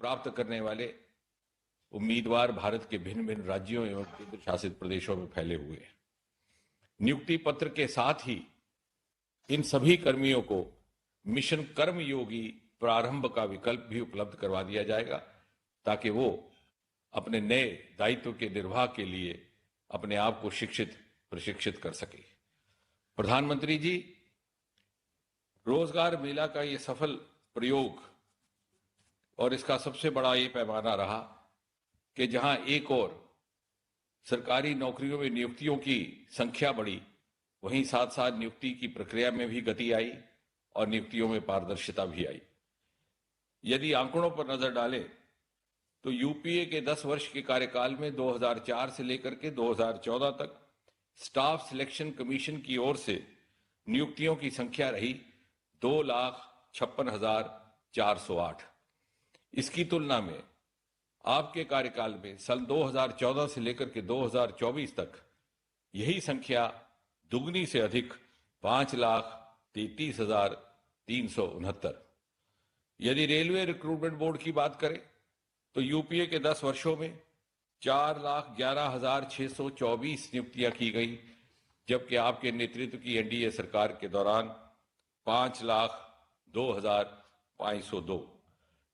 प्राप्त करने वाले उम्मीदवार भारत के भिन्न भिन्न राज्यों एवं केंद्र शासित प्रदेशों में फैले हुए हैं। नियुक्ति पत्र के साथ ही इन सभी कर्मियों को मिशन कर्मयोगी प्रारंभ का विकल्प भी उपलब्ध करवा दिया जाएगा, ताकि वो अपने नए दायित्व के निर्वाह के लिए अपने आप को प्रशिक्षित कर सके। प्रधानमंत्री जी, रोजगार मेला का ये सफल प्रयोग और इसका सबसे बड़ा ये पैमाना रहा कि जहां एक और सरकारी नौकरियों में नियुक्तियों की संख्या बढ़ी, वहीं साथ साथ नियुक्ति की प्रक्रिया में भी गति आई और नियुक्तियों में पारदर्शिता भी आई। यदि आंकड़ों पर नजर डालें तो यूपीए के 10 वर्ष के कार्यकाल में 2004 से लेकर के 2014 तक स्टाफ सिलेक्शन कमीशन की ओर से नियुक्तियों की संख्या रही 2,56,408। इसकी तुलना में आपके कार्यकाल में सन 2014 से लेकर के 2024 तक यही संख्या दुगनी से अधिक 5,33,369। यदि रेलवे रिक्रूटमेंट बोर्ड की बात करें तो यूपीए के 10 वर्षों में 4,11,624 नियुक्तियां की गई, जबकि आपके नेतृत्व की एनडीए सरकार के दौरान 5,02,502।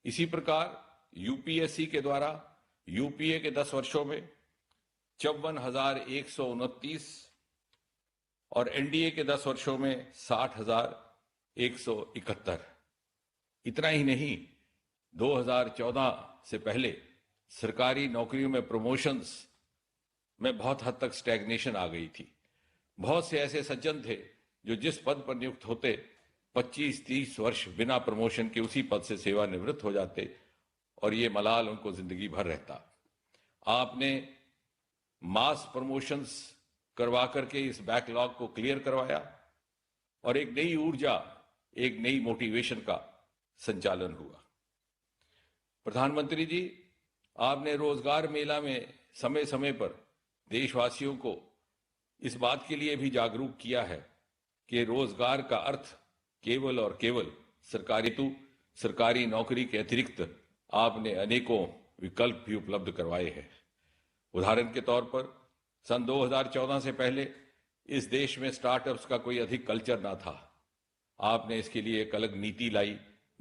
इसी प्रकार यूपीएससी के द्वारा यूपीए के 10 वर्षों में 54,129 और एनडीए के 10 वर्षों में 60,171। इतना ही नहीं, 2014 से पहले सरकारी नौकरियों में प्रमोशंस में बहुत हद तक स्टैग्नेशन आ गई थी। बहुत से ऐसे सज्जन थे जो जिस पद पर नियुक्त होते 25-30 वर्ष बिना प्रमोशन के उसी पद से सेवानिवृत्त हो जाते और ये मलाल उनको जिंदगी भर रहता। आपने मास प्रमोशंस करवा करके इस बैकलॉग को क्लियर करवाया और एक नई ऊर्जा, एक नई मोटिवेशन का संचालन हुआ। प्रधानमंत्री जी, आपने रोजगार मेला में समय समय पर देशवासियों को इस बात के लिए भी जागरूक किया है कि रोजगार का अर्थ केवल और केवल सरकारी नौकरी के अतिरिक्त आपने अनेकों विकल्प भी उपलब्ध करवाए हैं। उदाहरण के तौर पर सन 2014 से पहले इस देश में स्टार्टअप्स का कोई अधिक कल्चर ना था। आपने इसके लिए एक अलग नीति लाई।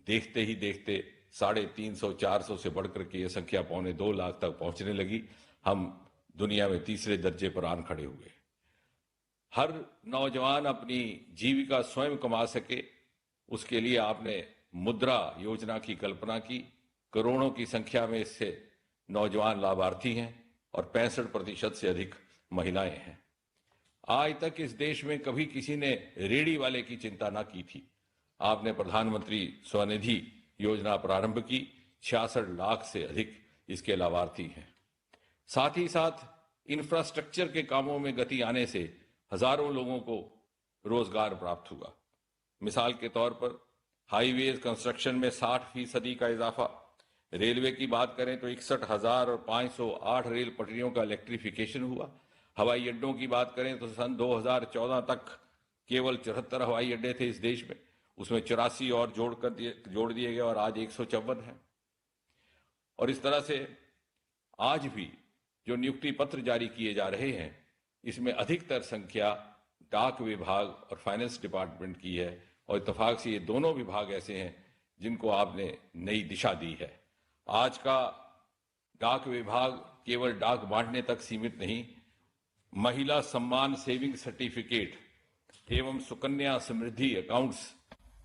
देखते ही देखते 350-400 से बढ़कर के ये संख्या 2.25 लाख तक पहुंचने लगी। हम दुनिया में तीसरे दर्जे पर आन खड़े हुए। हर नौजवान अपनी जीविका स्वयं कमा सके, उसके लिए आपने मुद्रा योजना की कल्पना की। करोड़ों की संख्या में इससे नौजवान लाभार्थी हैं और 65% से अधिक महिलाएं हैं। आज तक इस देश में कभी किसी ने रेहड़ी वाले की चिंता ना की थी। आपने प्रधानमंत्री स्वनिधि योजना प्रारंभ की। 66 लाख से अधिक इसके लाभार्थी हैं। साथ ही साथ इंफ्रास्ट्रक्चर के कामों में गति आने से हजारों लोगों को रोजगार प्राप्त हुआ। मिसाल के तौर पर हाईवेज कंस्ट्रक्शन में 60% का इजाफा। रेलवे की बात करें तो 61,508 रेल पटरियों का इलेक्ट्रिफिकेशन हुआ। हवाई अड्डों की बात करें तो सन 2014 तक केवल 74 हवाई अड्डे थे इस देश में, उसमें 84 और जोड़ दिए गए और आज 154 हैं। और इस तरह से आज भी जो नियुक्ति पत्र जारी किए जा रहे हैं, इसमें अधिकतर संख्या डाक विभाग और फाइनेंस डिपार्टमेंट की है। और इत्तेफाक से ये दोनों विभाग ऐसे हैं जिनको आपने नई दिशा दी है। आज का डाक विभाग केवल डाक बांटने तक सीमित नहीं, महिला सम्मान सेविंग सर्टिफिकेट एवं सुकन्या समृद्धि अकाउंट्स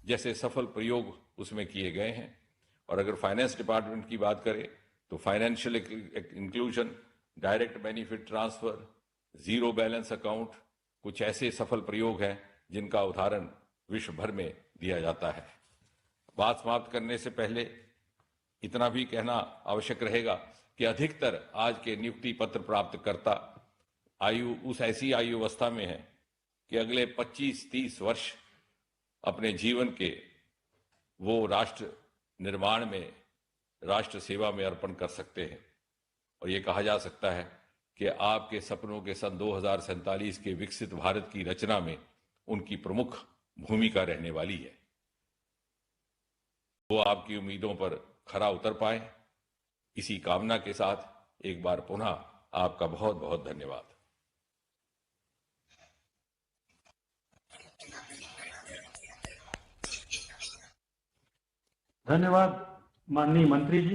जैसे सफल प्रयोग उसमें किए गए हैं। और अगर फाइनेंस डिपार्टमेंट की बात करें तो financial inclusion, direct benefit transfer, zero balance account कुछ ऐसे सफल प्रयोग हैं जिनका उदाहरण विश्व भर में दिया जाता है। बात समाप्त करने से पहले इतना भी कहना आवश्यक रहेगा कि अधिकतर आज के नियुक्ति पत्र प्राप्तकर्ता ऐसी आयु अवस्था में है कि अगले 25-30 वर्ष अपने जीवन के वो राष्ट्र निर्माण में, राष्ट्र सेवा में अर्पण कर सकते हैं। और ये कहा जा सकता है कि आपके सपनों के सन 2047 के विकसित भारत की रचना में उनकी प्रमुख भूमिका रहने वाली है। वो आपकी उम्मीदों पर खरा उतर पाए इसी कामना के साथ एक बार पुनः आपका बहुत बहुत धन्यवाद। धन्यवाद माननीय मंत्री जी।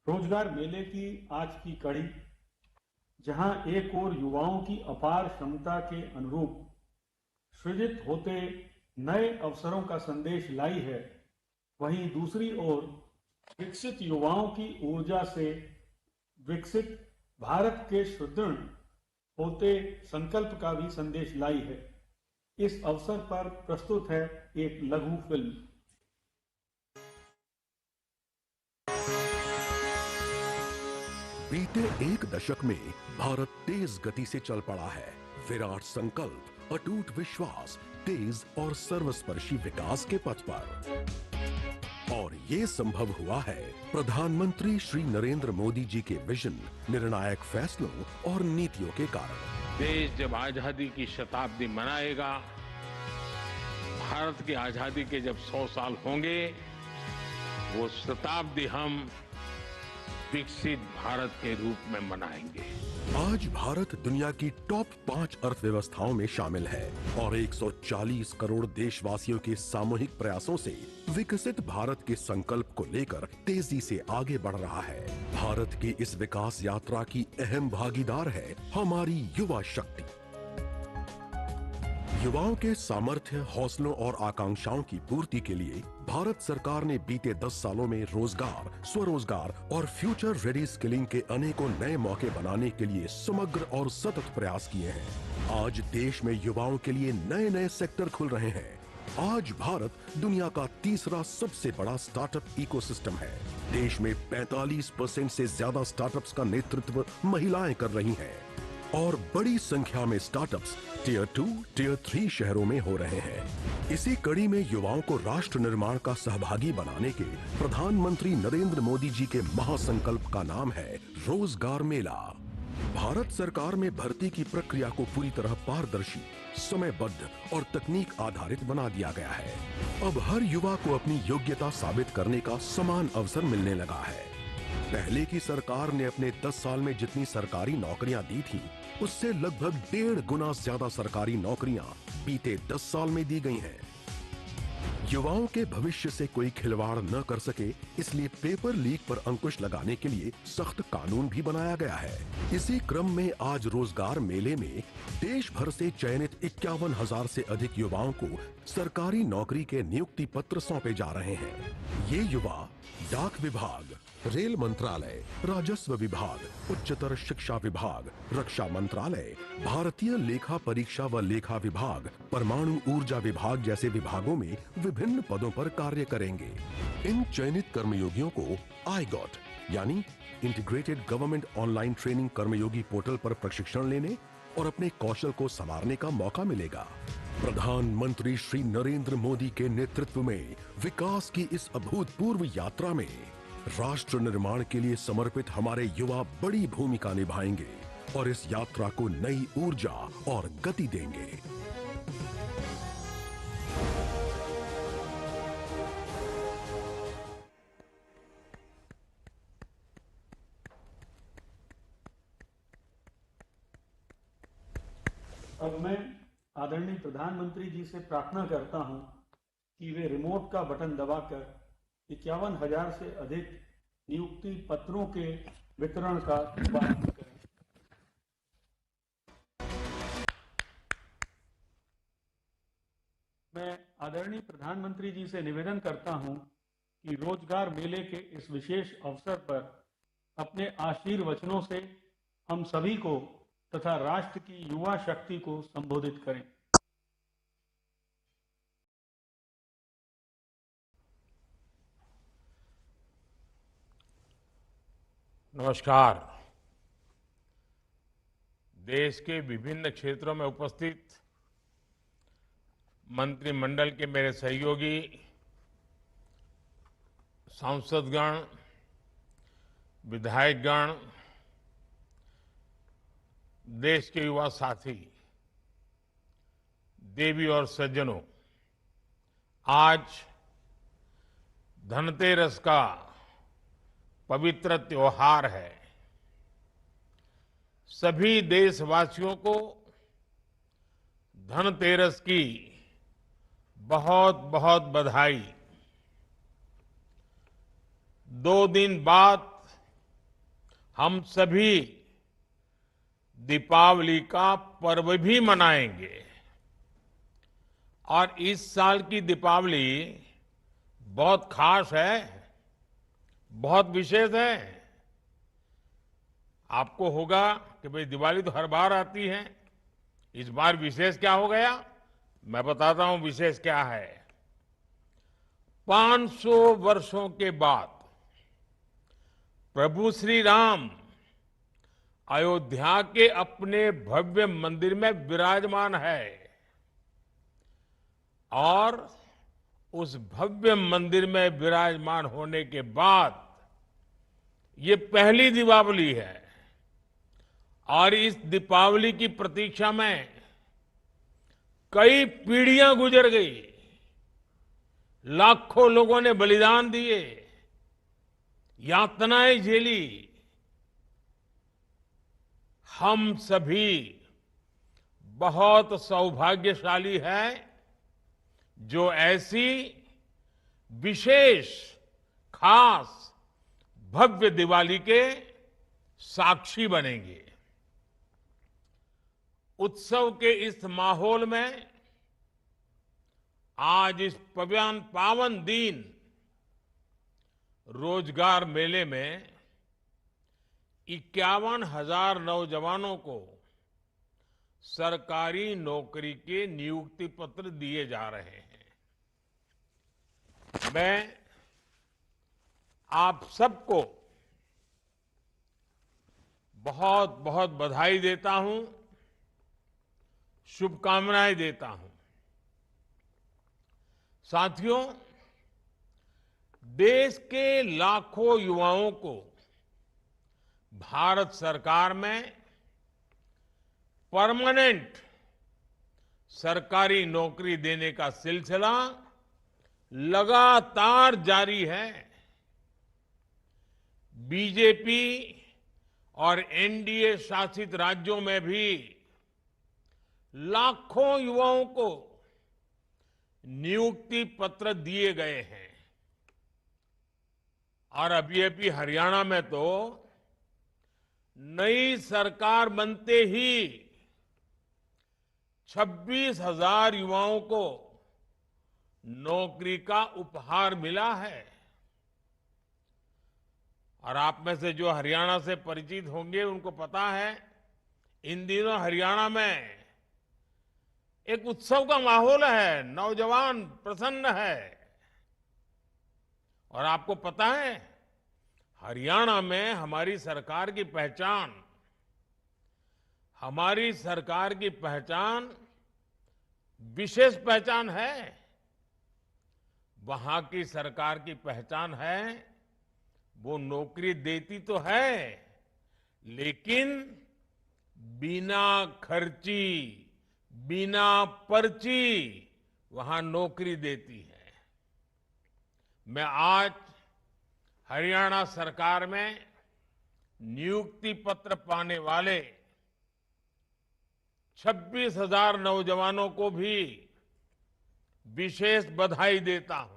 रोजगार मेले की आज की कड़ी, जहां एक ओर युवाओं की अपार क्षमता के अनुरूप सृजित होते नए अवसरों का संदेश लाई है, वहीं दूसरी ओर विकसित युवाओं की ऊर्जा से विकसित भारत के सुदृढ़ होते संकल्प का भी संदेश लाई है। इस अवसर पर प्रस्तुत है एक लघु फिल्म। बीते एक दशक में भारत तेज गति से चल पड़ा है। विराट संकल्प, अटूट विश्वास, तेज और सर्वस्पर्शी विकास के पथ पर। और ये संभव हुआ है प्रधानमंत्री श्री नरेंद्र मोदी जी के विजन, निर्णायक फैसलों और नीतियों के कारण। देश जब आजादी की शताब्दी मनाएगा, भारत की आजादी के जब 100 साल होंगे, वो शताब्दी हम विकसित भारत के रूप में मनाएंगे। आज भारत दुनिया की टॉप 5 अर्थव्यवस्थाओं में शामिल है और 140 करोड़ देशवासियों के सामूहिक प्रयासों से विकसित भारत के संकल्प को लेकर तेजी से आगे बढ़ रहा है। भारत की इस विकास यात्रा की अहम भागीदार है हमारी युवा शक्ति। युवाओं के सामर्थ्य, हौसलों और आकांक्षाओं की पूर्ति के लिए भारत सरकार ने बीते 10 सालों में रोजगार, स्वरोजगार और फ्यूचर रेडी स्किलिंग के अनेकों नए मौके बनाने के लिए समग्र और सतत प्रयास किए हैं। आज देश में युवाओं के लिए नए नए सेक्टर खुल रहे हैं। आज भारत दुनिया का तीसरा सबसे बड़ा स्टार्टअप इकोसिस्टम है। देश में 45% से ज्यादा स्टार्टअप्स का नेतृत्व महिलाएं कर रही हैं और बड़ी संख्या में स्टार्टअप्स टियर 2, टियर 3 शहरों में हो रहे हैं। इसी कड़ी में युवाओं को राष्ट्र निर्माण का सहभागी बनाने के प्रधानमंत्री नरेंद्र मोदी जी के महासंकल्प का नाम है रोजगार मेला। भारत सरकार में भर्ती की प्रक्रिया को पूरी तरह पारदर्शी, समयबद्ध और तकनीक आधारित बना दिया गया है। अब हर युवा को अपनी योग्यता साबित करने का समान अवसर मिलने लगा है। पहले की सरकार ने अपने 10 साल में जितनी सरकारी नौकरियां दी थी, उससे लगभग 1.5 गुना ज्यादा सरकारी नौकरियां बीते 10 साल में दी गई हैं। युवाओं के भविष्य से कोई खिलवाड़ न कर सके, इसलिए पेपर लीक पर अंकुश लगाने के लिए सख्त कानून भी बनाया गया है। इसी क्रम में आज रोजगार मेले में देश भर से चयनित 51,000 से अधिक युवाओं को सरकारी नौकरी के नियुक्ति पत्र सौंपे जा रहे हैं। ये युवा डाक विभाग, रेल मंत्रालय, राजस्व विभाग, उच्चतर शिक्षा विभाग, रक्षा मंत्रालय, भारतीय लेखा परीक्षा व लेखा विभाग, परमाणु ऊर्जा विभाग जैसे विभागों में विभिन्न पदों पर कार्य करेंगे। इन चयनित कर्मयोगियों को आईगॉट यानी इंटीग्रेटेड गवर्नमेंट ऑनलाइन ट्रेनिंग कर्मयोगी पोर्टल पर प्रशिक्षण लेने और अपने कौशल को संवारने का मौका मिलेगा। प्रधानमंत्री श्री नरेंद्र मोदी के नेतृत्व में विकास की इस अभूतपूर्व यात्रा में राष्ट्र निर्माण के लिए समर्पित हमारे युवा बड़ी भूमिका निभाएंगे और इस यात्रा को नई ऊर्जा और गति देंगे। अब मैं आदरणीय प्रधानमंत्री जी से प्रार्थना करता हूं कि वे रिमोट का बटन दबाकर 51,000 से अधिक नियुक्ति पत्रों के वितरण का शुभारंभ करें। मैं आदरणीय प्रधानमंत्री जी से निवेदन करता हूं कि रोजगार मेले के इस विशेष अवसर पर अपने आशीर्वचनों से हम सभी को तथा राष्ट्र की युवा शक्ति को संबोधित करें। नमस्कार। देश के विभिन्न क्षेत्रों में उपस्थित मंत्रिमंडल के मेरे सहयोगी, सांसदगण, विधायकगण, देश के युवा साथी, देवी और सज्जनों, आज धनतेरस का पवित्र त्योहार है। सभी देशवासियों को धनतेरस की बहुत बहुत बधाई। 2 दिन बाद हम सभी दीपावली का पर्व भी मनाएंगे और इस साल की दीपावली बहुत खास है, बहुत विशेष है। आपको होगा कि भाई दिवाली तो हर बार आती है, इस बार विशेष क्या हो गया? मैं बताता हूं विशेष क्या है। 500 वर्षों के बाद प्रभु श्री राम अयोध्या के अपने भव्य मंदिर में विराजमान है और उस भव्य मंदिर में विराजमान होने के बाद ये पहली दीपावली है और इस दीपावली की प्रतीक्षा में कई पीढ़ियां गुजर गई। लाखों लोगों ने बलिदान दिए, यातनाएं झेली। हम सभी बहुत सौभाग्यशाली हैं जो ऐसी विशेष, खास, भव्य दिवाली के साक्षी बनेंगे। उत्सव के इस माहौल में आज इस पावन दिन रोजगार मेले में 51,000 नौजवानों को सरकारी नौकरी के नियुक्ति पत्र दिए जा रहे हैं। मैं आप सबको बहुत बहुत बधाई देता हूं, शुभकामनाएं देता हूं। साथियों, देश के लाखों युवाओं को भारत सरकार में परमानेंट सरकारी नौकरी देने का सिलसिला लगातार जारी है। बीजेपी और एनडीए शासित राज्यों में भी लाखों युवाओं को नियुक्ति पत्र दिए गए हैं और अभी हरियाणा में तो नई सरकार बनते ही 26,000 युवाओं को नौकरी का उपहार मिला है। और आप में से जो हरियाणा से परिचित होंगे उनको पता है, इन दिनों हरियाणा में एक उत्सव का माहौल है, नौजवान प्रसन्न है। और आपको पता है, हरियाणा में हमारी सरकार की पहचान विशेष पहचान है। वहां की सरकार की पहचान है, वो नौकरी देती तो है लेकिन बिना खर्ची, बिना पर्ची वहां नौकरी देती है। मैं आज हरियाणा सरकार में नियुक्ति पत्र पाने वाले 26,000 नौजवानों को भी विशेष बधाई देता हूं।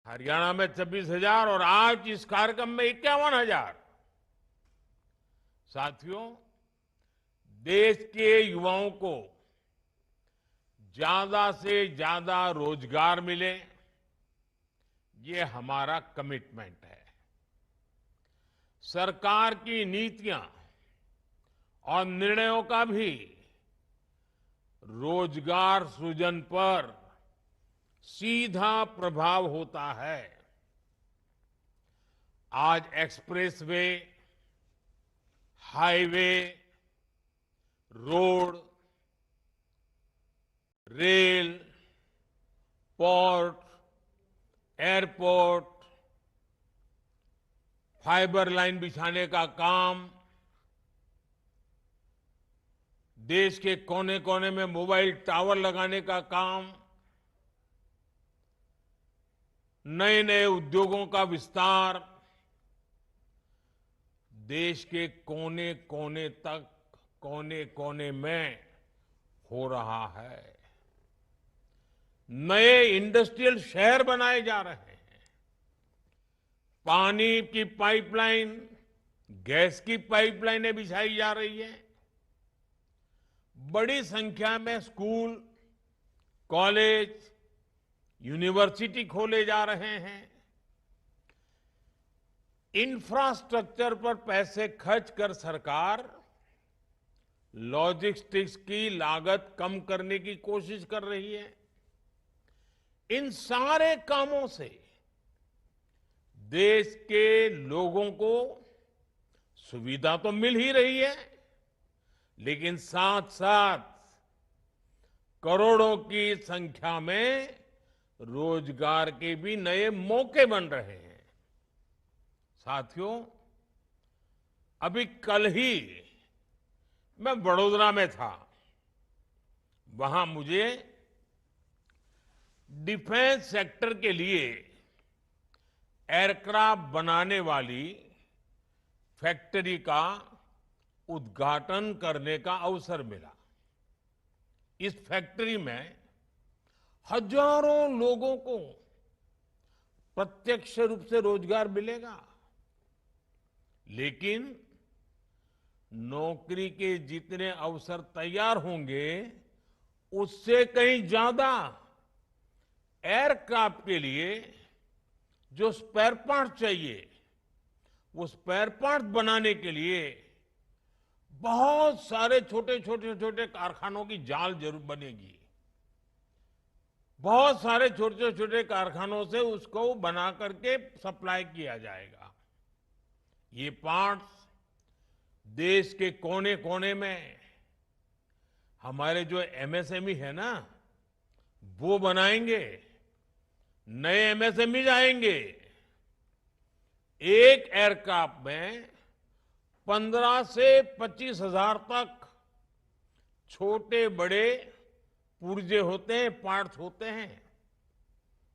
हरियाणा में 26,000 और आज इस कार्यक्रम में 51,000। साथियों, देश के युवाओं को ज्यादा से ज्यादा रोजगार मिले, ये हमारा कमिटमेंट है। सरकार की नीतियां और निर्णयों का भी रोजगार सृजन पर सीधा प्रभाव होता है। आज expressway, highway, road, rail, port, airport, fibre line बिछाने का काम, देश के कोने कोने में मोबाइल टावर लगाने का काम, नए नए उद्योगों का विस्तार देश के कोने कोने तक, कोने कोने में हो रहा है। नए इंडस्ट्रियल शहर बनाए जा रहे हैं। पानी की पाइपलाइन, गैस की पाइपलाइनें बिछाई जा रही है। बड़ी संख्या में स्कूल, कॉलेज, यूनिवर्सिटी खोले जा रहे हैं। इंफ्रास्ट्रक्चर पर पैसे खर्च कर सरकार लॉजिस्टिक्स की लागत कम करने की कोशिश कर रही है। इन सारे कामों से देश के लोगों को सुविधा तो मिल ही रही है, लेकिन साथ साथ करोड़ों की संख्या में रोजगार के भी नए मौके बन रहे हैं। साथियों, अभी कल ही मैं वडोदरा में था। वहां मुझे डिफेंस सेक्टर के लिए एयरक्राफ्ट बनाने वाली फैक्ट्री का उद्घाटन करने का अवसर मिला। इस फैक्ट्री में हजारों लोगों को प्रत्यक्ष रूप से रोजगार मिलेगा, लेकिन नौकरी के जितने अवसर तैयार होंगे उससे कहीं ज्यादा एयरक्राफ्ट के लिए जो स्पेयर पार्ट चाहिए, वो स्पेयर पार्ट बनाने के लिए बहुत सारे छोटे छोटे छोटे कारखानों की जाल जरूर बनेगी। बहुत सारे छोटे छोटे कारखानों से उसको बना करके सप्लाई किया जाएगा। ये पार्ट्स देश के कोने कोने में हमारे जो एमएसएमई है ना, वो बनाएंगे। नए एमएसएमई आएंगे। एक एयरक्राफ्ट में 15 से 25 हजार तक छोटे बड़े पुर्जे होते हैं, पार्ट्स होते हैं।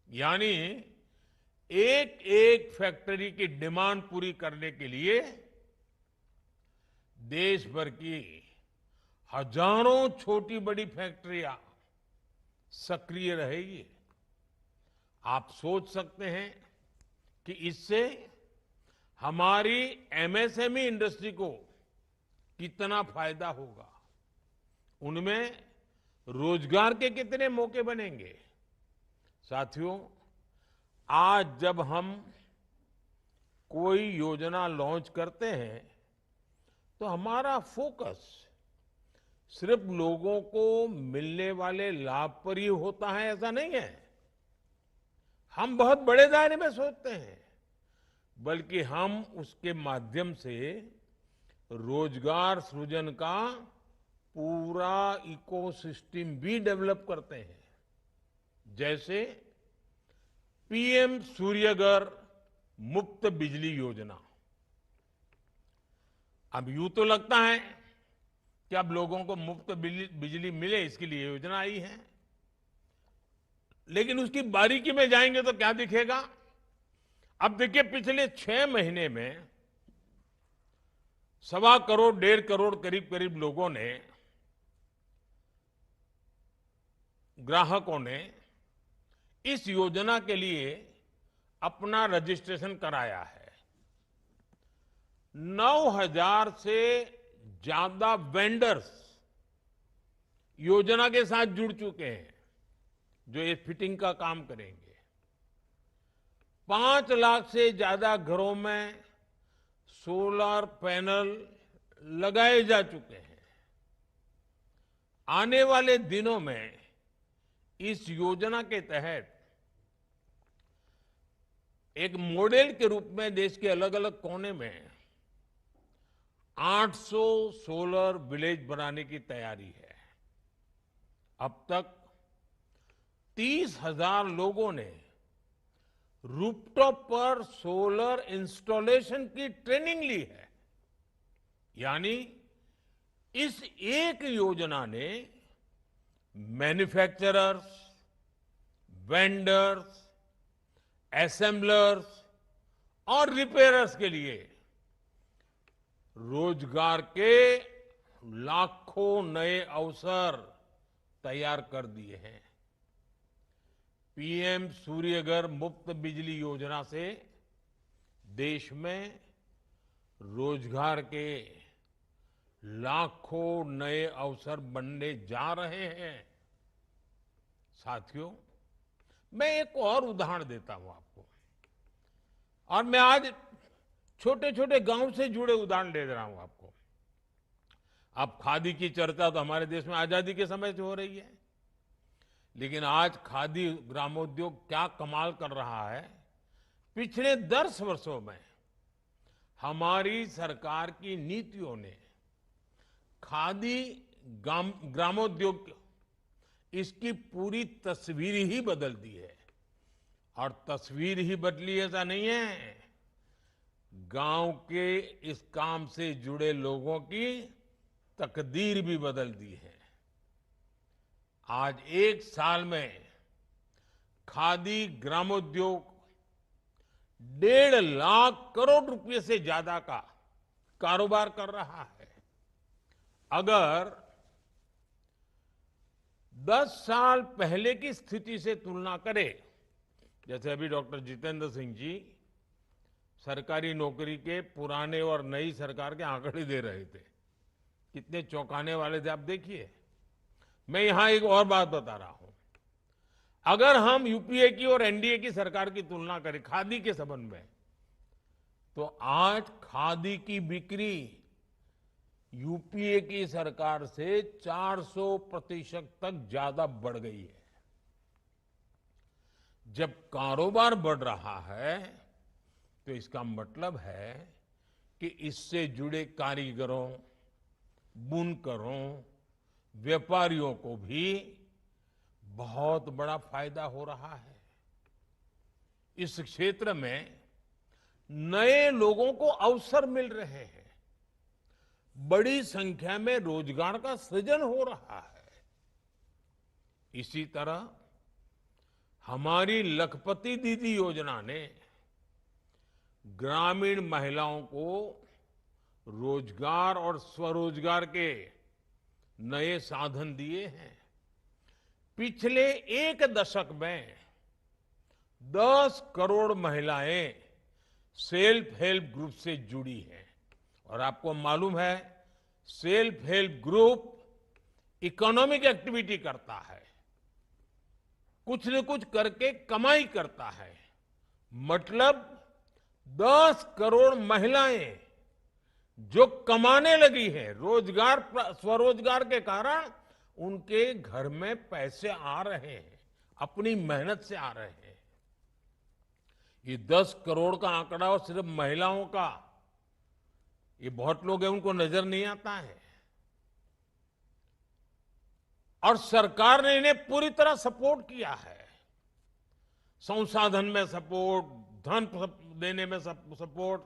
यानी एक एक फैक्ट्री की डिमांड पूरी करने के लिए देश भर की हजारों छोटी बड़ी फैक्ट्रियां सक्रिय रहेगी। आप सोच सकते हैं कि इससे हमारी एमएसएमई इंडस्ट्री को कितना फायदा होगा, उनमें रोजगार के कितने मौके बनेंगे। साथियों, आज जब हम कोई योजना लॉन्च करते हैं तो हमारा फोकस सिर्फ लोगों को मिलने वाले लाभ पर ही होता है, ऐसा नहीं है। हम बहुत बड़े दायरे में सोचते हैं, बल्कि हम उसके माध्यम से रोजगार सृजन का पूरा इकोसिस्टम भी डेवलप करते हैं। जैसे पीएम सूर्यघर मुफ्त बिजली योजना। अब यूं तो लगता है कि अब लोगों को मुफ्त बिजली मिले, इसके लिए योजना आई है, लेकिन उसकी बारीकी में जाएंगे तो क्या दिखेगा। अब देखिए, पिछले 6 महीने में 1.25 करोड़ 1.5 करोड़ करीब करीब लोगों ने, ग्राहकों ने इस योजना के लिए अपना रजिस्ट्रेशन कराया है। 9,000 से ज्यादा वेंडर्स योजना के साथ जुड़ चुके हैं जो ये फिटिंग का काम करेंगे। 5 लाख से ज्यादा घरों में सोलर पैनल लगाए जा चुके हैं। आने वाले दिनों में इस योजना के तहत एक मॉडल के रूप में देश के अलग अलग कोने में 800 सोलर विलेज बनाने की तैयारी है। अब तक 30,000 लोगों ने रूफटॉप पर सोलर इंस्टॉलेशन की ट्रेनिंग ली है। यानी इस एक योजना ने मैन्युफैक्चरर्स, वेंडर्स, असेंबलर्स और रिपेयरर्स के लिए रोजगार के लाखों नए अवसर तैयार कर दिए हैं। पीएम सूर्यघर मुफ्त बिजली योजना से देश में रोजगार के लाखों नए अवसर बनने जा रहे हैं। साथियों, मैं एक और उदाहरण देता हूं आपको, और मैं आज छोटे छोटे गांव से जुड़े उदाहरण दे रहा हूं आपको। अब खादी की चर्चा तो हमारे देश में आजादी के समय से हो रही है, लेकिन आज खादी ग्रामोद्योग क्या कमाल कर रहा है। पिछले 10 वर्षों में हमारी सरकार की नीतियों ने खादी ग्रामोद्योग इसकी पूरी तस्वीर ही बदल दी है। और तस्वीर ही बदली ऐसा नहीं है, गांव के इस काम से जुड़े लोगों की तकदीर भी बदल दी है। आज 1 साल में खादी ग्रामोद्योग 1.5 लाख करोड़ रुपए से ज्यादा का कारोबार कर रहा है। अगर 10 साल पहले की स्थिति से तुलना करें, जैसे अभी डॉक्टर जितेंद्र सिंह जी सरकारी नौकरी के पुराने और नई सरकार के आंकड़े दे रहे थे, कितने चौंकाने वाले थे आप देखिए। मैं यहां एक और बात बता रहा हूं, अगर हम यूपीए की और एनडीए की सरकार की तुलना करें खादी के संबंध में, तो आज खादी की बिक्री यूपीए की सरकार से 400% तक ज्यादा बढ़ गई है। जब कारोबार बढ़ रहा है तो इसका मतलब है कि इससे जुड़े कारीगरों, बुनकरों, व्यापारियों को भी बहुत बड़ा फायदा हो रहा है। इस क्षेत्र में नए लोगों को अवसर मिल रहे हैं, बड़ी संख्या में रोजगार का सृजन हो रहा है। इसी तरह हमारी लखपति दीदी योजना ने ग्रामीण महिलाओं को रोजगार और स्वरोजगार के नए साधन दिए हैं। पिछले 1 दशक में 10 करोड़ महिलाएं सेल्फ हेल्प ग्रुप से जुड़ी हैं। और आपको मालूम है, self help group economic activity करता है, कुछ न कुछ करके कमाई करता है। मतलब 10 करोड़ महिलाएं जो कमाने लगी है, रोजगार स्वरोजगार के कारण उनके घर में पैसे आ रहे हैं, अपनी मेहनत से आ रहे हैं। ये 10 करोड़ का आंकड़ा और सिर्फ महिलाओं का, ये बहुत लोग हैं उनको नजर नहीं आता है। और सरकार ने इन्हें पूरी तरह सपोर्ट किया है, संसाधन में सपोर्ट, धन देने में सपोर्ट।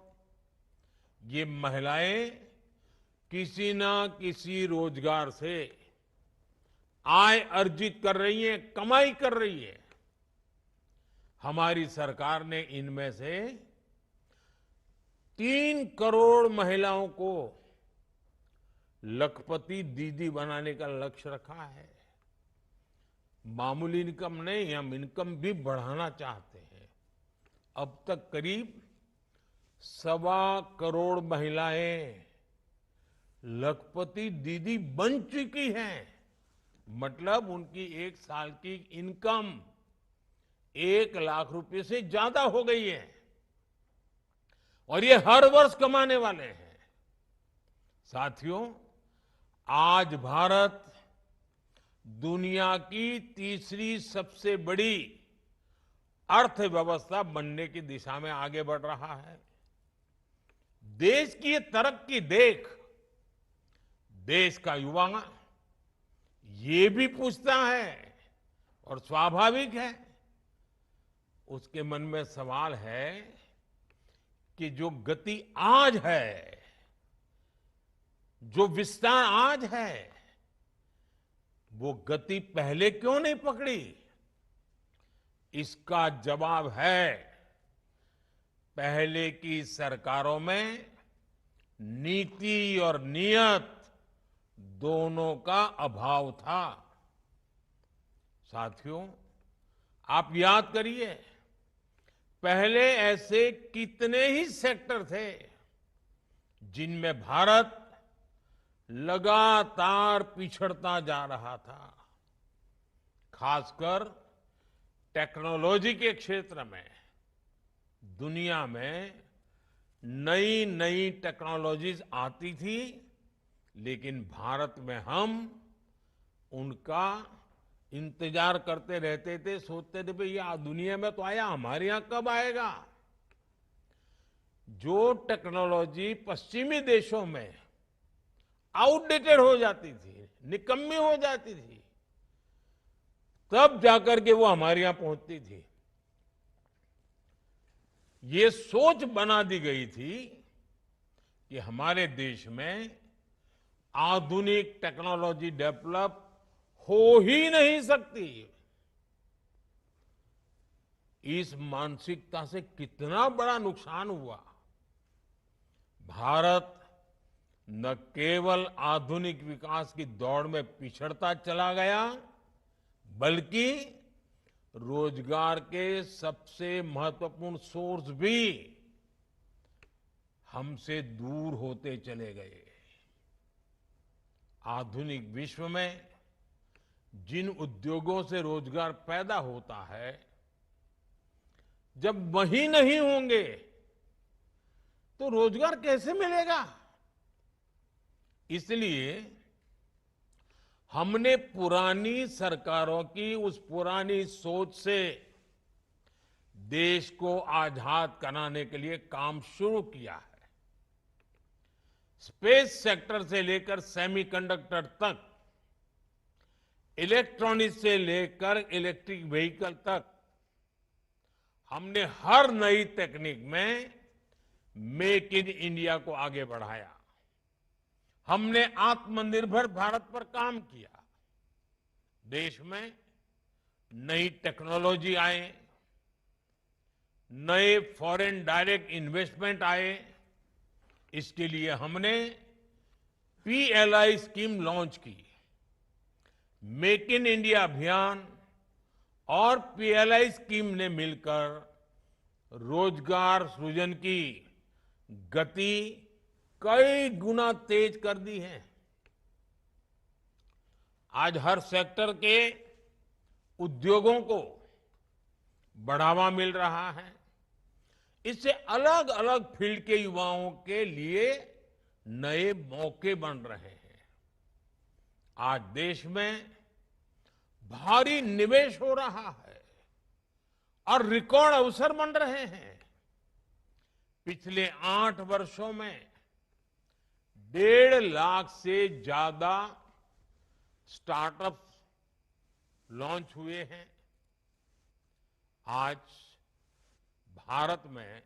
ये महिलाएं किसी ना किसी रोजगार से आय अर्जित कर रही हैं, कमाई कर रही है। हमारी सरकार ने इनमें से 3 करोड़ महिलाओं को लखपति दीदी बनाने का लक्ष्य रखा है। मामूली इनकम नहीं, हम इनकम भी बढ़ाना चाहते हैं। अब तक करीब 1.25 करोड़ महिलाएं लखपति दीदी बन चुकी हैं। मतलब उनकी 1 साल की इनकम 1 लाख रुपए से ज्यादा हो गई है, और ये हर वर्ष कमाने वाले हैं। साथियों, आज भारत दुनिया की तीसरी सबसे बड़ी अर्थव्यवस्था बनने की दिशा में आगे बढ़ रहा है। देश की ये तरक्की देख देश का युवा ये भी पूछता है, और स्वाभाविक है, उसके मन में सवाल है कि जो गति आज है, जो विस्तार आज है, वो गति पहले क्यों नहीं पकड़ी? इसका जवाब है पहले की सरकारों में नीति और नियत दोनों का अभाव था। साथियों, आप याद करिए, पहले ऐसे कितने ही सेक्टर थे जिनमें भारत लगातार पिछड़ता जा रहा था। खासकर टेक्नोलॉजी के क्षेत्र में दुनिया में नई नई टेक्नोलॉजीज आती थी, लेकिन भारत में हम उनका इंतजार करते रहते थे, सोचते थे भाई ये दुनिया में तो आया, हमारे यहां कब आएगा। जो टेक्नोलॉजी पश्चिमी देशों में आउटडेटेड हो जाती थी, निकम्मी हो जाती थी, तब जाकर के वो हमारे यहां पहुंचती थी। ये सोच बना दी गई थी कि हमारे देश में आधुनिक टेक्नोलॉजी डेवलप हो ही नहीं सकती। इस मानसिकता से कितना बड़ा नुकसान हुआ। भारत न केवल आधुनिक विकास की दौड़ में पिछड़ता चला गया, बल्कि रोजगार के सबसे महत्वपूर्ण सोर्स भी हमसे दूर होते चले गए। आधुनिक विश्व में जिन उद्योगों से रोजगार पैदा होता है, जब वही नहीं होंगे तो रोजगार कैसे मिलेगा। इसलिए हमने पुरानी सरकारों की उस पुरानी सोच से देश को आजाद कराने के लिए काम शुरू किया है। स्पेस सेक्टर से लेकर सेमीकंडक्टर तक, इलेक्ट्रॉनिक्स से लेकर इलेक्ट्रिक व्हीकल तक, हमने हर नई तकनीक में मेक इन इंडिया को आगे बढ़ाया। हमने आत्मनिर्भर भारत पर काम किया। देश में नई टेक्नोलॉजी आए, नए फॉरेन डायरेक्ट इन्वेस्टमेंट आए। इसके लिए हमने पीएलआई स्कीम लॉन्च की। मेक इन इंडिया अभियान और पीएलआई स्कीम ने मिलकर रोजगार सृजन की गति कई गुना तेज कर दी है। आज हर सेक्टर के उद्योगों को बढ़ावा मिल रहा है। इससे अलग अलग फील्ड के युवाओं के लिए नए मौके बन रहे हैं। आज देश में भारी निवेश हो रहा है और रिकॉर्ड अवसर बन रहे हैं। पिछले 8 वर्षों में 1.5 लाख से ज्यादा स्टार्टअप लॉन्च हुए हैं। आज भारत में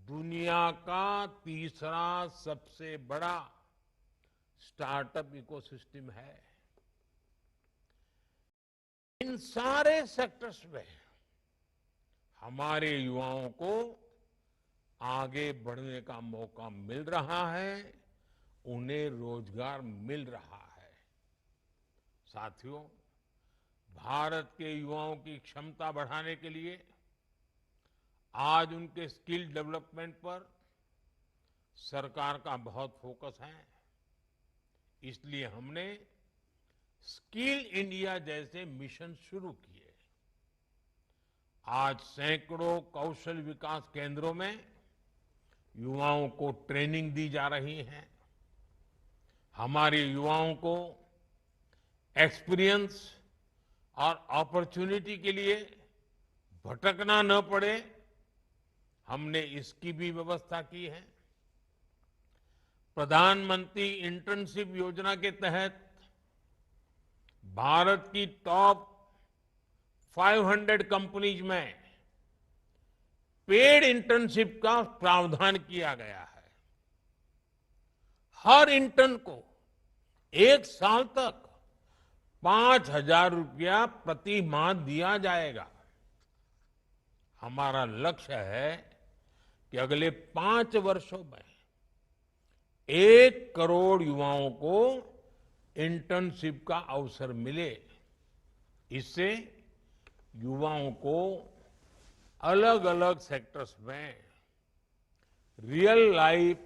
दुनिया का तीसरा सबसे बड़ा स्टार्टअप इकोसिस्टम है। इन सारे सेक्टर्स में हमारे युवाओं को आगे बढ़ने का मौका मिल रहा है, उन्हें रोजगार मिल रहा है। साथियों, भारत के युवाओं की क्षमता बढ़ाने के लिए आज उनके स्किल डेवलपमेंट पर सरकार का बहुत फोकस है। इसलिए हमने स्किल इंडिया जैसे मिशन शुरू किए। आज सैकड़ों कौशल विकास केंद्रों में युवाओं को ट्रेनिंग दी जा रही है। हमारे युवाओं को एक्सपीरियंस और अपॉर्चुनिटी के लिए भटकना न पड़े, हमने इसकी भी व्यवस्था की है। प्रधानमंत्री इंटर्नशिप योजना के तहत भारत की टॉप 500 कंपनीज में पेड इंटर्नशिप का प्रावधान किया गया है। हर इंटर्न को 1 साल तक 5,000 रुपया प्रति माह दिया जाएगा। हमारा लक्ष्य है कि अगले 5 वर्षों में 1 करोड़ युवाओं को इंटर्नशिप का अवसर मिले। इससे युवाओं को अलग अलग सेक्टर्स में रियल लाइफ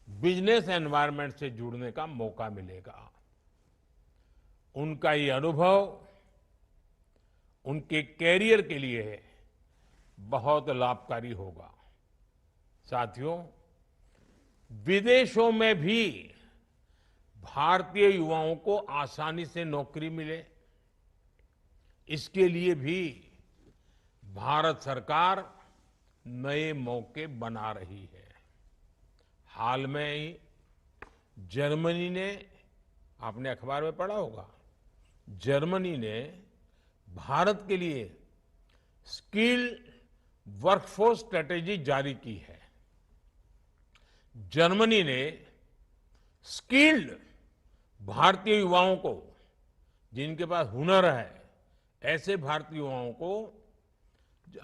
बिजनेस एनवायरनमेंट से जुड़ने का मौका मिलेगा। उनका ये अनुभव उनके कैरियर के लिए बहुत लाभकारी होगा। साथियों, विदेशों में भी भारतीय युवाओं को आसानी से नौकरी मिले, इसके लिए भी भारत सरकार नए मौके बना रही है। हाल में ही जर्मनी ने, आपने अखबार में पढ़ा होगा, जर्मनी ने भारत के लिए स्किल वर्कफोर्स स्ट्रेटेजी जारी की है। जर्मनी ने स्किल्ड भारतीय युवाओं को, जिनके पास हुनर है, ऐसे भारतीय युवाओं को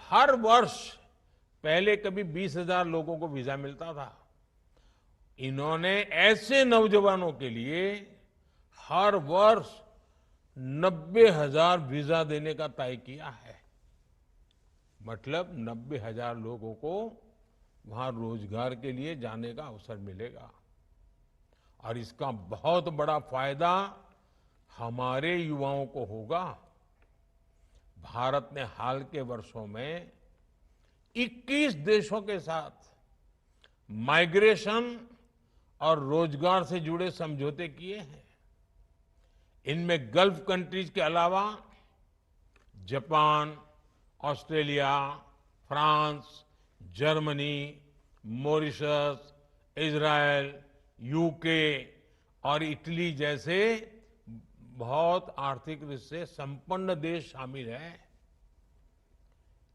हर वर्ष, पहले कभी 20,000 लोगों को वीजा मिलता था, इन्होंने ऐसे नौजवानों के लिए हर वर्ष 90,000 वीजा देने का तय किया है। मतलब 90,000 लोगों को वहां रोजगार के लिए जाने का अवसर मिलेगा। और इसका बहुत बड़ा फायदा हमारे युवाओं को होगा। भारत ने हाल के वर्षों में 21 देशों के साथ माइग्रेशन और रोजगार से जुड़े समझौते किए हैं। इनमें गल्फ कंट्रीज के अलावा Japan, Australia, France, Germany, Mauritius, Israel, UK और इटली जैसे बहुत आर्थिक रूप से संपन्न देश शामिल हैं।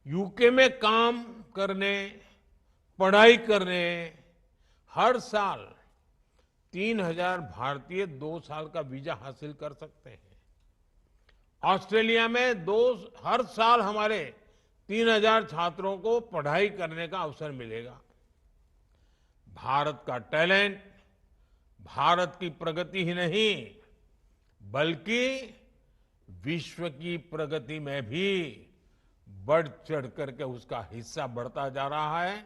यूके में काम करने, पढ़ाई करने हर साल 3,000 भारतीय 2 साल का वीजा हासिल कर सकते हैं। ऑस्ट्रेलिया में हर साल हमारे 3,000 छात्रों को पढ़ाई करने का अवसर मिलेगा। भारत का टैलेंट भारत की प्रगति ही नहीं, बल्कि विश्व की प्रगति में भी बढ़ चढ़ करके उसका हिस्सा बढ़ता जा रहा है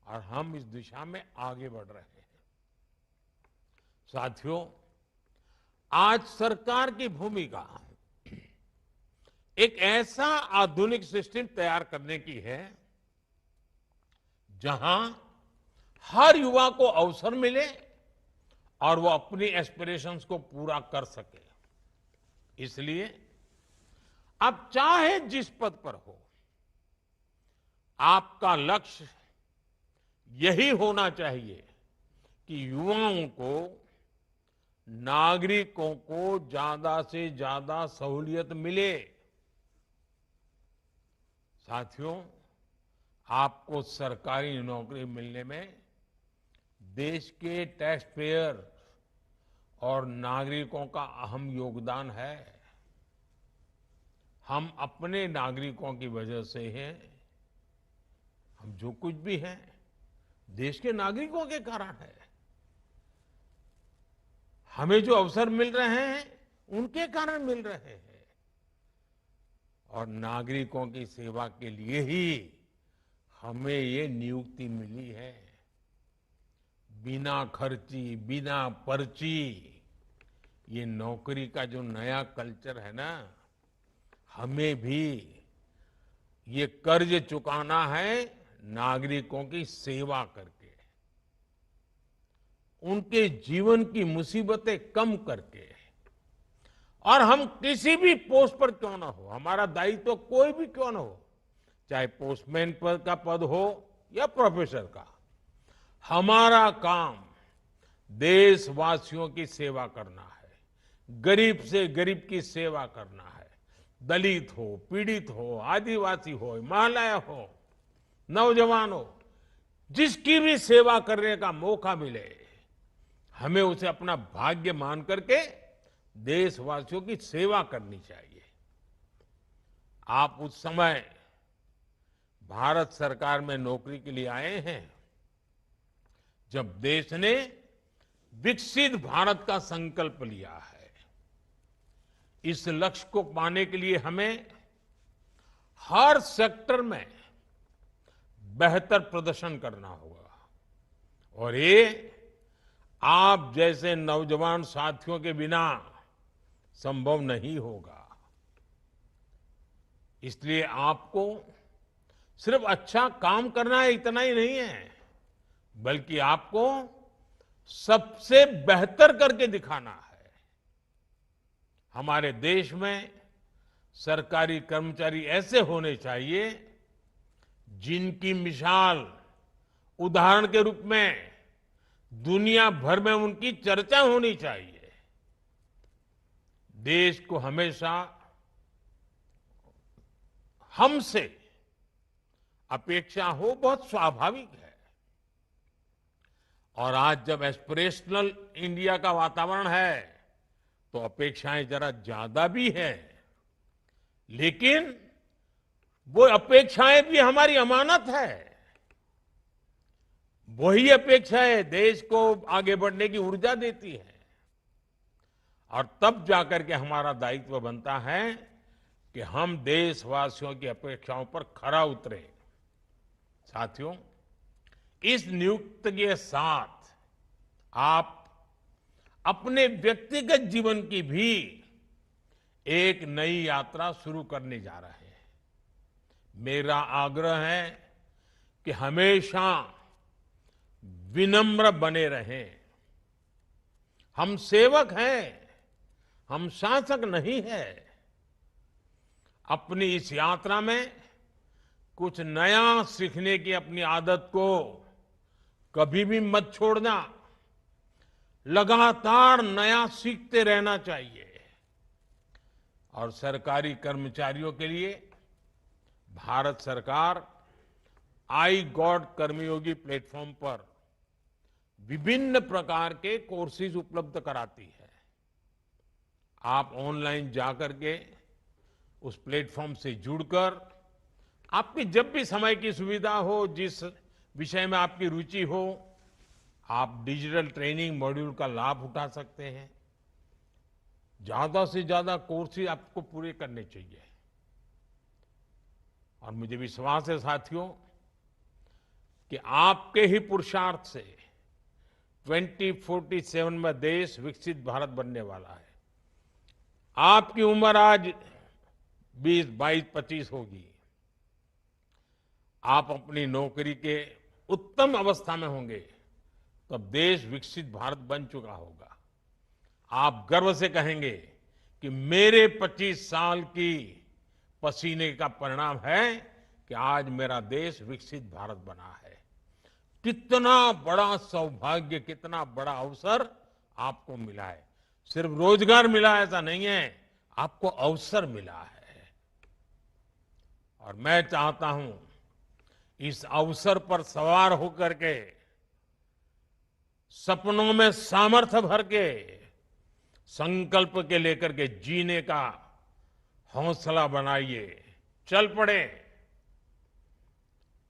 और हम इस दिशा में आगे बढ़ रहे हैं। साथियों, आज सरकार की भूमिका एक ऐसा आधुनिक सिस्टम तैयार करने की है जहां हर युवा को अवसर मिले और वो अपनी एस्पिरेशंस को पूरा कर सके। इसलिए आप चाहे जिस पद पर हो, आपका लक्ष्य यही होना चाहिए कि युवाओं को, नागरिकों को ज्यादा से ज्यादा सहूलियत मिले। साथियों, आपको सरकारी नौकरी मिलने में देश के टैक्स पेयर और नागरिकों का अहम योगदान है। हम अपने नागरिकों की वजह से हैं, हम जो कुछ भी हैं देश के नागरिकों के कारण है। हमें जो अवसर मिल रहे हैं उनके कारण मिल रहे हैं। और नागरिकों की सेवा के लिए ही हमें ये नियुक्ति मिली है। बिना खर्ची, बिना पर्ची, ये नौकरी का जो नया कल्चर है ना, हमें भी ये कर्ज चुकाना है नागरिकों की सेवा करके, उनके जीवन की मुसीबतें कम करके। और हम किसी भी पोस्ट पर क्यों ना हो, हमारा दायित्व तो कोई भी क्यों ना हो, चाहे पोस्टमैन पद का पद हो या प्रोफेसर का, हमारा काम देशवासियों की सेवा करना है, गरीब से गरीब की सेवा करना है। दलित हो, पीड़ित हो, आदिवासी हो, महिलाएं हो, नौजवान हो, जिसकी भी सेवा करने का मौका मिले, हमें उसे अपना भाग्य मान करके देशवासियों की सेवा करनी चाहिए। आप उस समय भारत सरकार में नौकरी के लिए आए हैं, जब देश ने विकसित भारत का संकल्प लिया है। इस लक्ष्य को पाने के लिए हमें हर सेक्टर में बेहतर प्रदर्शन करना होगा और ये आप जैसे नौजवान साथियों के बिना संभव नहीं होगा। इसलिए आपको सिर्फ अच्छा काम करना है इतना ही नहीं है, बल्कि आपको सबसे बेहतर करके दिखाना है। हमारे देश में सरकारी कर्मचारी ऐसे होने चाहिए जिनकी मिसाल उदाहरण के रूप में दुनिया भर में उनकी चर्चा होनी चाहिए। देश को हमेशा हमसे अपेक्षा हो बहुत स्वाभाविक है और आज जब एस्पिरेशनल इंडिया का वातावरण है तो अपेक्षाएं जरा ज्यादा भी है, लेकिन वो अपेक्षाएं भी हमारी अमानत है। वही अपेक्षाएं देश को आगे बढ़ने की ऊर्जा देती है और तब जाकर के हमारा दायित्व बनता है कि हम देशवासियों की अपेक्षाओं पर खरा उतरे। साथियों, इस नियुक्ति के साथ आप अपने व्यक्तिगत जीवन की भी एक नई यात्रा शुरू करने जा रहे हैं। मेरा आग्रह है कि हमेशा विनम्र बने रहें। हम सेवक हैं, हम शासक नहीं है। अपनी इस यात्रा में कुछ नया सीखने की अपनी आदत को कभी भी मत छोड़ना। लगातार नया सीखते रहना चाहिए और सरकारी कर्मचारियों के लिए भारत सरकार आई गॉड कर्मयोगी प्लेटफॉर्म पर विभिन्न प्रकार के कोर्सेज उपलब्ध कराती है। आप ऑनलाइन जाकर के उस प्लेटफॉर्म से जुड़कर आपकी जब भी समय की सुविधा हो, जिस विषय में आपकी रुचि हो, आप डिजिटल ट्रेनिंग मॉड्यूल का लाभ उठा सकते हैं। ज्यादा से ज्यादा कोर्सेज आपको पूरे करने चाहिए और मुझे विश्वास है साथियों कि आपके ही पुरुषार्थ से 2047 में देश विकसित भारत बनने वाला है। आपकी उम्र आज 20, 22, 25 होगी। आप अपनी नौकरी के उत्तम अवस्था में होंगे तब देश विकसित भारत बन चुका होगा। आप गर्व से कहेंगे कि मेरे 25 साल की पसीने का परिणाम है कि आज मेरा देश विकसित भारत बना है। कितना बड़ा सौभाग्य, कितना बड़ा अवसर आपको मिला है। सिर्फ रोजगार मिला ऐसा नहीं है, आपको अवसर मिला है और मैं चाहता हूं इस अवसर पर सवार होकर के सपनों में सामर्थ्य भर के संकल्प के लेकर के जीने का हौसला बनाइए। चल पड़े।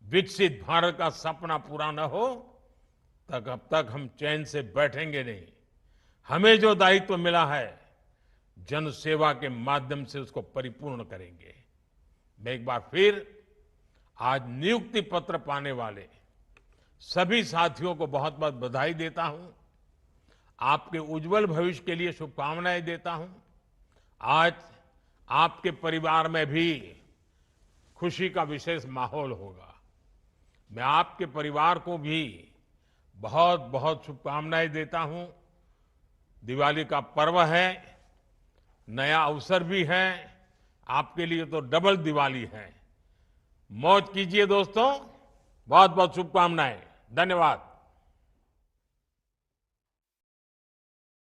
विकसित भारत का सपना पूरा न हो तक अब तक हम चैन से बैठेंगे नहीं। हमें जो दायित्व मिला है जन सेवा के माध्यम से उसको परिपूर्ण करेंगे। मैं एक बार फिर आज नियुक्ति पत्र पाने वाले सभी साथियों को बहुत बहुत बधाई देता हूं। आपके उज्जवल भविष्य के लिए शुभकामनाएं देता हूं। आज आपके परिवार में भी खुशी का विशेष माहौल होगा। मैं आपके परिवार को भी बहुत बहुत शुभकामनाएं देता हूं। दिवाली का पर्व है, नया अवसर भी है, आपके लिए तो डबल दिवाली है। मौज कीजिए दोस्तों। बहुत बहुत शुभकामनाएं। धन्यवाद।